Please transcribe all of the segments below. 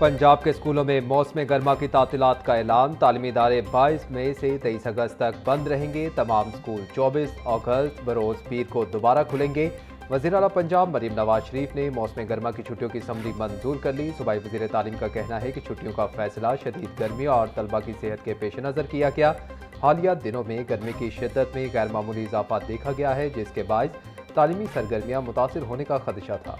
पंजाब के स्कूलों में मौसम गर्मा की तातीलात का ऐलान। तालीमी इदारे 22 मई से 23 अगस्त तक बंद रहेंगे। तमाम स्कूल 24 अगस्त बरोज पीर को दोबारा खुलेंगे। वज़ीर आला पंजाब मरीम नवाज शरीफ ने मौसम गर्मा की छुट्टियों की समरी मंजूर कर ली। सूबाई वज़ीर तालीम का कहना है कि छुट्टियों का फैसला शदीद गर्मी और तलबा की सेहत के पेश नज़र किया गया। हालिया दिनों में गर्मी की शिद्दत में गैर मामूली इजाफा देखा गया है, जिसके बायस तालीमी सरगर्मियाँ मुतासिर होने का खदशा था।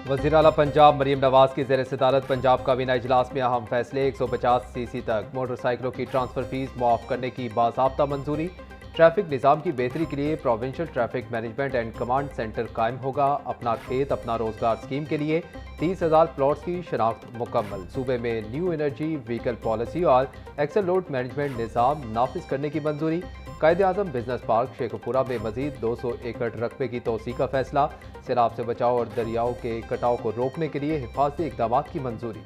वज़ीर आला पंजाब मरीम नवाज की ज़ेर सदारत पंजाब काबीना इजलास में अहम फैसले। 150cc तक मोटरसाइकिलों की ट्रांसफर फीस मुआफ करने की बाज़ाब्ता मंजूरी। ट्रैफिक निज़ाम की बेहतरी के लिए provincial traffic management and command centre कायम होगा। अपना खेत अपना रोजगार स्कीम के लिए 30,000 प्लॉट्स की शनाख्त मुकम्मल। सूबे में न्यू एनर्जी व्हीकल पॉलिसी और एक्सल लोड मैनेजमेंट निज़ाम नाफिज करने की मंजूरी। कायदे आज़म बिजनेस पार्क शेखपुरा में मजीद 200 एकड़ रकबे की तोसी का फैसला। सैलाब से बचाव और दरियाओं के कटाव को रोकने के लिए हिफाजती इकदाम की मंजूरी।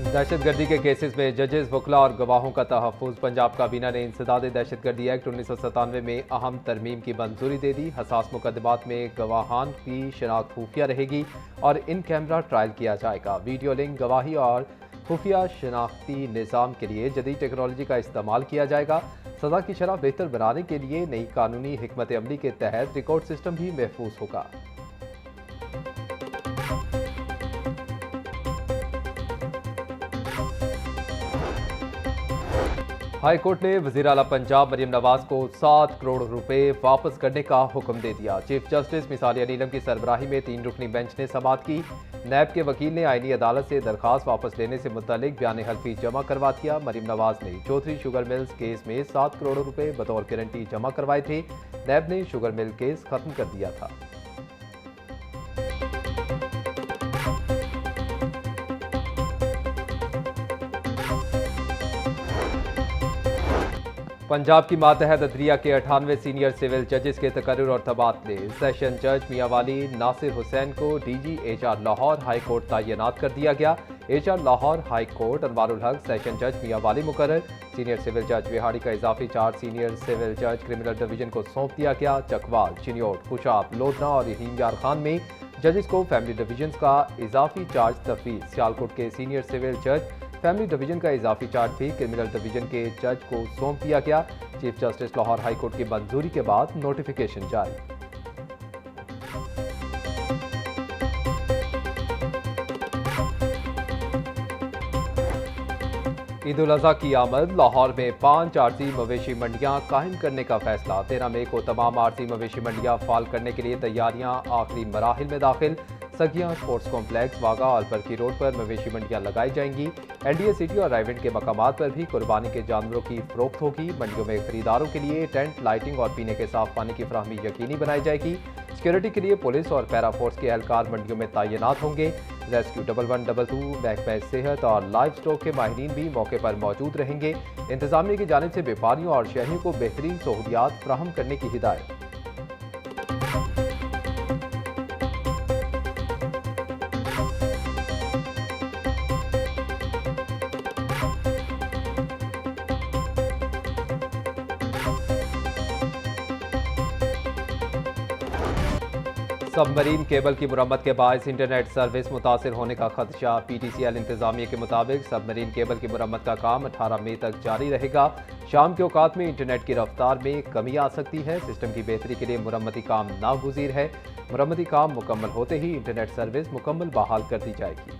दहशतगर्दी के केसेस में जजेस, वकला और गवाहों का तहफ़्फ़ुज़। पंजाब काबीना ने इंसदाद दहशतगर्दी एक्ट 1997 में अहम तरमीम की मंजूरी दे दी। हसास मुकदमात में गवाहान की शनाख्त खुफिया रहेगी और इन कैमरा ट्रायल किया जाएगा। वीडियो लिंक गवाही और खुफिया शनाख्ती निज़ाम के लिए जदीद टेक्नोलॉजी का इस्तेमाल किया जाएगा। सज़ा की शरह बेहतर बनाने के लिए नई कानूनी हिकमत अमली के तहत रिकॉर्ड सिस्टम भी महफूज होगा। हाई कोर्ट ने वज़ीर आला पंजाब मरीम नवाज को 7 करोड़ रुपए वापस करने का हुक्म दे दिया। चीफ जस्टिस मिसाल नीलम की सरबराही में 3 रुकनी बेंच ने समाअत की। नैब के वकील ने आईनी अदालत से दरखास्त वापस लेने से मुतल्लिक बयान हल्फी जमा करवा दिया। मरीम नवाज ने चौधरी शुगर मिल्स केस में 7 करोड़ रुपए बतौर गारंटी जमा करवाए थे। नैब ने शुगर मिल केस खत्म कर दिया था। पंजाब की मातहत अदलिया के 98 सीनियर सिविल जजेस के तकर्रुर और तबादले। सेशन जज मियांवाली नासिर हुसैन को DG HR Lahore high court तैनात कर दिया गया। HR Lahore high court Anwarul हक सेशन जज मियांवाली मुकर्रर। सीनियर सिविल जज विहाड़ी का इजाफी चार्ज सीनियर सिविल जज क्रिमिनल डिवीजन को सौंप दिया गया। चकवाल, चिन्योट, खुशाब, लोधना और हिमयार खान में जजेस को फैमिली डिवीजन का इजाफी चार्ज तफवीज़। सियालकोट के सीनियर सिविल जज फैमिली डिवीजन का इजाफी चार्ज भी क्रिमिनल डिवीजन के जज को सौंप दिया गया। Chief justice Lahore high court की मंजूरी के बाद नोटिफिकेशन जारी। ईद उल अज़हा की आमद। लाहौर में 5 आरसी मवेशी मंडियां कायम करने का फैसला। 13 मई को तमाम आरसी मवेशी मंडियां फाल करने के लिए तैयारियां आखिरी मराहिल में दाखिल। सगियां स्पोर्ट्स कॉम्प्लेक्स, वागा और बरकी रोड पर मवेशी मंडियां लगाई जाएंगी। NDA सिटी और रायवेंट के मकामात पर भी कुर्बानी के जानवरों की फरोख्त होगी। मंडियों में खरीदारों के लिए टेंट, लाइटिंग और पीने के साफ पानी की फराहमी यकीनी बनाई जाएगी। सिक्योरिटी के लिए पुलिस और पैरा फोर्स के एहलकार मंडियों में तैनात होंगे। रेस्क्यू 1122, महकमा सेहत और लाइव स्टॉक के माहिरीन भी मौके पर मौजूद रहेंगे। इंतजामिया की जानिब से व्यापारियों और शहरियों को बेहतरीन सहूलियात फराहम करने की हिदायत। सबमरीन केबल की मुरम्मत के बायस इंटरनेट सर्विस मुतासिर होने का खदशा। PTCL इंतजामिया के मुताबिक सबमरीन केबल की मुरम्मत का काम 18 मई तक जारी रहेगा। शाम के औकात में इंटरनेट की रफ्तार में कमी आ सकती है। सिस्टम की बेहतरी के लिए मुरम्मती काम नागुज़ीर है। मुरम्मती काम मुकम्मल होते ही इंटरनेट सर्विस मुकम्मल बहाल कर दी जाएगी।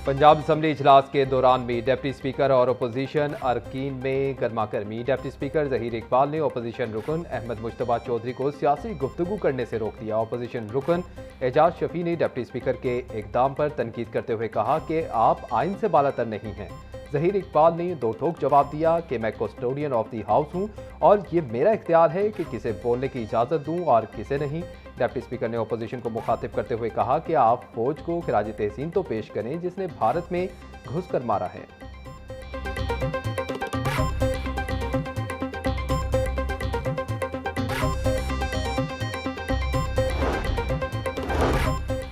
पंजाब असम्बली इजलास के दौरान भी डिप्टी स्पीकर और अपोजिशन अरकीन में गर्मागर्मी। डिप्टी स्पीकर ज़हीर इकबाल ने अपोजिशन रुकन अहमद मुश्तबा चौधरी को सियासी गुफ्तगू करने से रोक दिया। अपोजिशन रुकन एजाज शफी ने डिप्टी स्पीकर के इकदाम पर तनकीद करते हुए कहा कि आप आइन से बालातर नहीं हैं। जहीर इकबाल ने दो ठोक जवाब दिया कि मैं कस्टोडियन ऑफ द हाउस हूं और ये मेरा इख्तियार है कि किसे बोलने की इजाज़त दूं और किसे नहीं। डिप्टी स्पीकर ने अपोजिशन को मुखातिब करते हुए कहा कि आप फौज को खिराज तहसीन तो पेश करें जिसने भारत में घुसकर मारा है।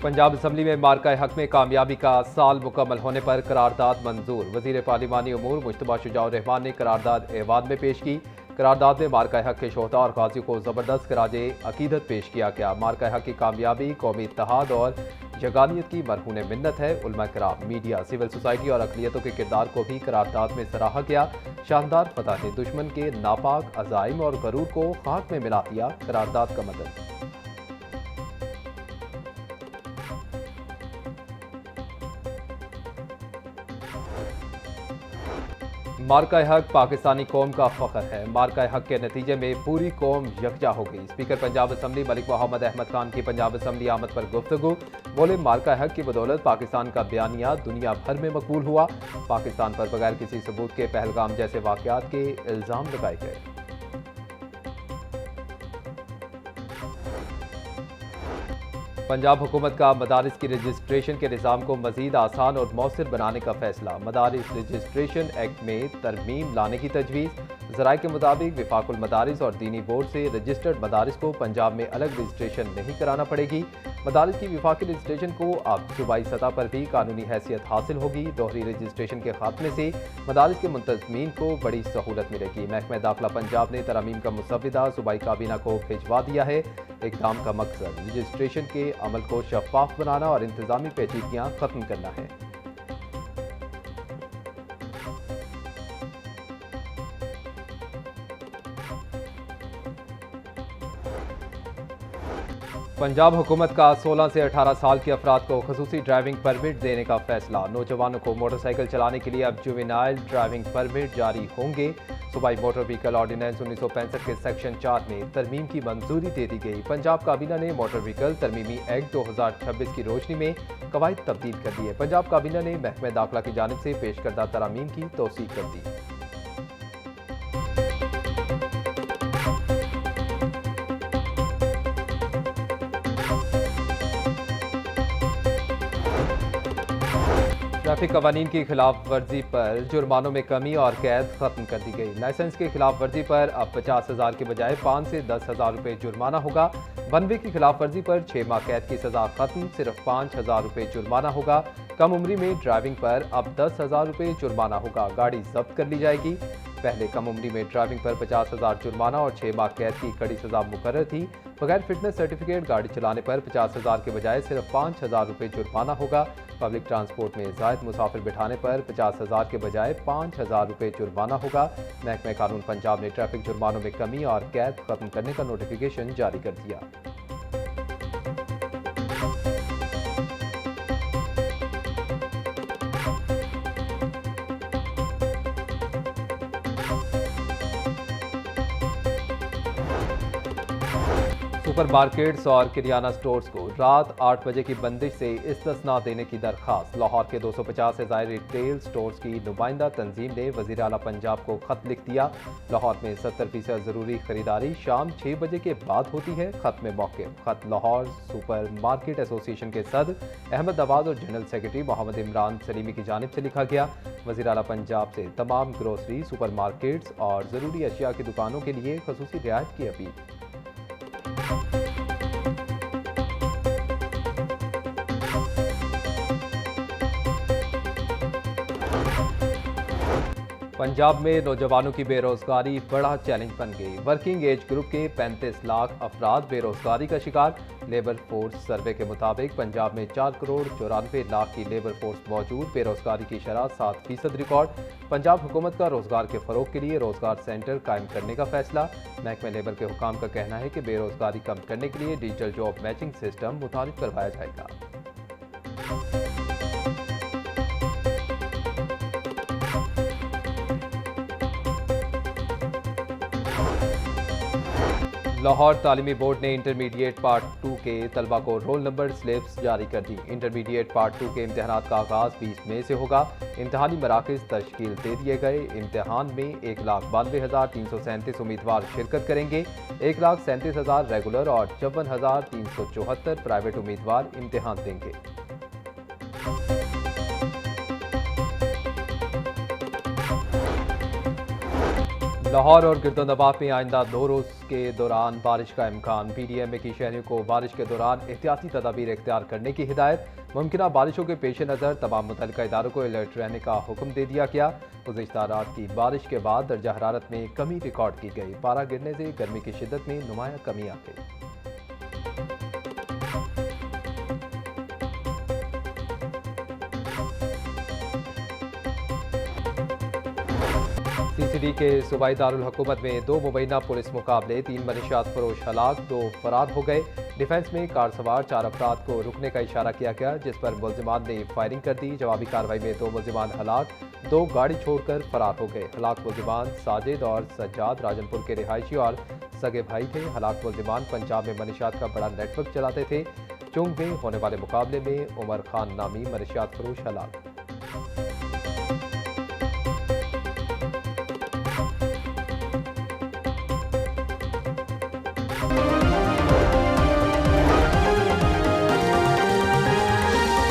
पंजाब असम्बली में मार्का हक में कामयाबी का साल मुकम्मल होने पर करारदाद मंजूर। वजीर पार्लिमानी उमूर मुश्तबा शुजाउर रहमान ने करारदाद ऐवान में पेश की। करारदाद में मार्का हक के शोहदा और गाजियों को ज़बरदस्त खराजे अकीदत पेश किया गया। मार्का हक की कामयाबी कौमी इत्तेहाद और जगानियत की मरहून मिन्नत है। उलमा कराम, मीडिया, सिविल सोसाइटी और अक़लियतों के किरदार को भी करारदाद में सराहा गया। शानदार फतह ने दुश्मन के नापाक अज़ाइम और गरूर को खाक में मिला दिया। करारदाद का मदद। मार्का हक पाकिस्तानी कौम का फख्र है। मार्का हक के नतीजे में पूरी कौम यकजा हो गई। स्पीकर पंजाब असम्बली मलिक मोहम्मद अहमद खान की पंजाब असम्बली आमद पर गुफ्तगू। बोले, मार्का हक की बदौलत पाकिस्तान का बयानिया दुनिया भर में मकबूल हुआ। पाकिस्तान पर बगैर किसी सबूत के पहलगाम जैसे वाक़यात के इल्ज़ाम लगाए गए। पंजाब हुकूमत का मदारिस की रजिस्ट्रेशन के निज़ाम को मज़ीद आसान और मौसर बनाने का फैसला। मदारिस रजिस्ट्रेशन एक्ट में तरमीम लाने की तजवीज़। ज़राए के मुताबिक विफाकुल मदारिस और दीनी बोर्ड से रजिस्टर्ड मदारिस को पंजाब में अलग रजिस्ट्रेशन नहीं कराना पड़ेगी। मदारिस की विफाकी रजिस्ट्रेशन को अब सूबाई सतह पर भी कानूनी हैसियत हासिल होगी। दोहरी रजिस्ट्रेशन के खात्मे से मदारिस के मुंतज़मीन को बड़ी सहूलत मिलेगी। महकमा दाखिला पंजाब ने तरमीम का मुसव्विदा सूबाई काबीना को भिजवा दिया है। इक़दाम का मकसद रजिस्ट्रेशन के अमल को शफाफ बनाना और इंतजामी पेचीदगियां खत्म करना है। पंजाब हुकूमत का 16 से 18 साल के अफराद को खसूसी ड्राइविंग परमिट देने का फैसला। नौजवानों को मोटरसाइकिल चलाने के लिए अब जुवेनाइल ड्राइविंग परमिट जारी होंगे। सूबाई मोटर व्हीकल ऑर्डिनेंस 1965 के सेक्शन 4 में तरमीम की मंजूरी दे दी गई। पंजाब काबीना ने मोटर व्हीकल तरमीमी एक्ट 2026 की रोशनी में कवायद तब्दील कर दिए। पंजाब काबीना ने महकमा दाखिला की जानिब से पेश करदा तरामीम की तौसीक कर दी। ट्रैफिक कवानीन की खिलाफ वर्जी पर जुर्मानों में कमी और कैद खत्म कर दी गई। लाइसेंस की खिलाफ वर्जी पर अब 50,000 के बजाय 5 से 10,000 रुपये जुर्माना होगा। बनवे की खिलाफ वर्जी पर 6 माह कैद की सजा खत्म, सिर्फ 5,000 रुपये जुर्माना होगा। कम उम्री में ड्राइविंग पर अब 10,000 रुपये जुर्माना होगा। गाड़ी जब्त कर ली जाएगी। पहले कम उम्री में ड्राइविंग पर 50,000 जुर्माना और 6 माह कैद की कड़ी सजा मुकर्रर थी। बगैर फिटनेस सर्टिफिकेट गाड़ी चलाने पर 50,000 के बजाय सिर्फ 5,000 रुपये जुर्माना होगा। पब्लिक ट्रांसपोर्ट में जायद मुसाफिर बिठाने पर 50,000 के बजाय 5,000 रुपये जुर्माना होगा। महकमा कानून पंजाब ने ट्रैफिक जुर्मानों में कमी और कैद खत्म करने का नोटिफिकेशन जारी कर दिया। सुपरमार्केट्स और किरियाना स्टोर्स को रात 8 बजे की बंदिश से इस्तिस्ना देने की दरखास्त। लाहौर के 250 से ज़ायद रिटेल स्टोर्स की नुमाइंदा तंजीम ने वज़ीर आला पंजाब को खत लिख दिया। लाहौर में 70% ज़रूरी खरीदारी शाम 6 बजे के बाद होती है। खत में मौक़िफ़। खत लाहौर सुपर मार्केट एसोसिएशन के सदर अहमद नवाज और जनरल सेक्रेटरी मोहम्मद इमरान सलीमी की जानिब से लिखा गया। वज़ीर आला पंजाब से तमाम ग्रोसरी, सुपर मार्केट्स और ज़रूरी अशिया की दुकानों के लिए ख़ुसूसी रियायत की अपील। पंजाब में नौजवानों की बेरोजगारी बड़ा चैलेंज बन गई। वर्किंग एज ग्रुप के 35 लाख अफराद बेरोजगारी का शिकार। लेबर फोर्स सर्वे के मुताबिक पंजाब में 4 करोड़ 94 लाख की लेबर फोर्स मौजूद। बेरोजगारी की शरह 7% रिकॉर्ड। पंजाब हुकूमत का रोजगार के फरोग के लिए रोजगार सेंटर कायम करने का फैसला। महकमा लेबर के हुकाम का कहना है कि बेरोजगारी कम करने के लिए डिजिटल जॉब मैचिंग सिस्टम मुतारिफ करवाया जाएगा। लाहौर तालीमी बोर्ड ने इंटरमीडिएट पार्ट 2 के तलबा को रोल नंबर स्लिप्स जारी कर दी। इंटरमीडिएट पार्ट 2 के इम्तहानात का आगाज़ 20 मई से होगा। इम्तहानी मराकज़ तश्कील दे दिए गए। इम्तहान में 1,92,337 उम्मीदवार शिरकत करेंगे। 1,37,000 रेगुलर और 54,374 प्राइवेट उम्मीदवार इम्तहान देंगे। लाहौर और गिरदोनवाब में आइंदा 2 रोज़ के दौरान बारिश का इम्कान। PDMA की शहरियों को बारिश के दौरान एहतियाती तदाबीर इख्तियार करने की हिदायत। मुमकिन बारिशों के पेश नज़र तमाम मुतल्लिका इदारों को अलर्ट रहने का हुक्म दे दिया गया। गुज़िश्ता रात की बारिश के बाद दर्जा हरारत में कमी रिकॉर्ड की गई। पारा गिरने से गर्मी की शिद्दत में नुमाया कमी आ गई। CCD के सूबाई दारुल हुकूमत में 2 मुबैना पुलिस मुकाबले, 3 मनशियात फरोश हलाक, 2 फरार हो गए। डिफेंस में कार सवार 4 अफराद को रुकने का इशारा किया गया, जिस पर मुल्जिमान ने फायरिंग कर दी। जवाबी कार्रवाई में 2 मुल्जिमान हलाक, 2 गाड़ी छोड़कर फरार हो गए। हलाक मुल्जिमान साजिद और सज्जाद राजनपुर के रिहायशी और सगे भाई थे। हलाक मुल्जिमान पंजाब में मनशियात का बड़ा नेटवर्क चलाते थे। चुंग में होने वाले मुकाबले में उमर खान नामी मनशियात फरोश हलाक।